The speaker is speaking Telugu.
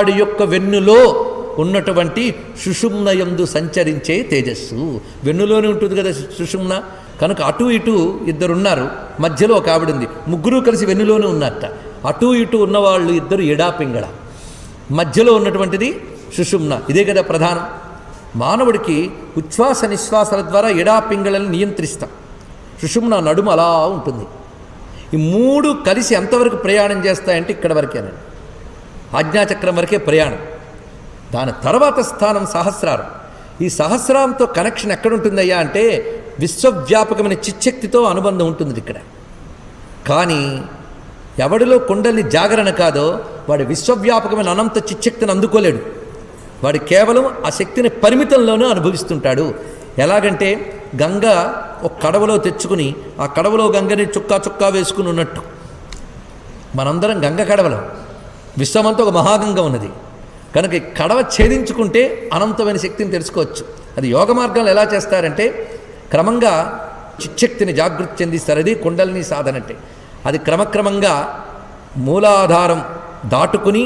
వాడి యొక్క వెన్నులో ఉన్నటువంటి సుషుమ్నయందు సంచరించే తేజస్సు. వెన్నులోనే ఉంటుంది కదా సుషుమ్న. కనుక అటు ఇటు ఇద్దరున్నారు, మధ్యలో ఒక ఆవిడుంది. ముగ్గురు కలిసి వెన్నులోనే ఉన్నారట. అటు ఇటు ఉన్నవాళ్ళు ఇద్దరు ఎడాపింగళ, మధ్యలో ఉన్నటువంటిది సుషుమ్న. ఇదే కదా ప్రధానం. మానవుడికి ఉచ్ఛ్వాస నిశ్వాసాల ద్వారా ఎడాపింగళని నియంత్రిస్తాం. సుషుమ్న నడుము అలా ఉంటుంది. ఈ మూడు కలిసి ఎంతవరకు ప్రయాణం చేస్తాయంటే ఇక్కడ వరకేనండి, ఆజ్ఞాచక్రం వరకే ప్రయాణం. దాని తర్వాత స్థానం సహస్రారం. ఈ సహస్రారంతో కనెక్షన్ ఎక్కడుంటుందయ్యా అంటే విశ్వవ్యాపకమైన చిచ్చక్తితో అనుబంధం ఉంటుంది ఇక్కడ. కానీ ఎవడిలో కుండలిని జాగరణ కాదో వాడు విశ్వవ్యాపకమైన అనంత చిచ్చక్తిని అందుకోలేడు. వాడు కేవలం ఆ శక్తిని పరిమితంలోనే అనుభవిస్తుంటాడు. ఎలాగంటే గంగ ఒక కడవలో తెచ్చుకుని ఆ కడవలో గంగని చుక్కా చుక్కా వేసుకుని ఉన్నట్టు మనందరం గంగ కడవలో, విశ్వమంతా ఒక మహాగంగ ఉన్నది. కనుక ఈ కడవ ఛేదించుకుంటే అనంతమైన శక్తిని తెలుసుకోవచ్చు. అది యోగ మార్గంలో ఎలా చేస్తారంటే క్రమంగా చిచ్చక్తిని జాగృతి చెందిస్తారు. అది కుండలిని సాధన అంటే. అది క్రమక్రమంగా మూలాధారం దాటుకుని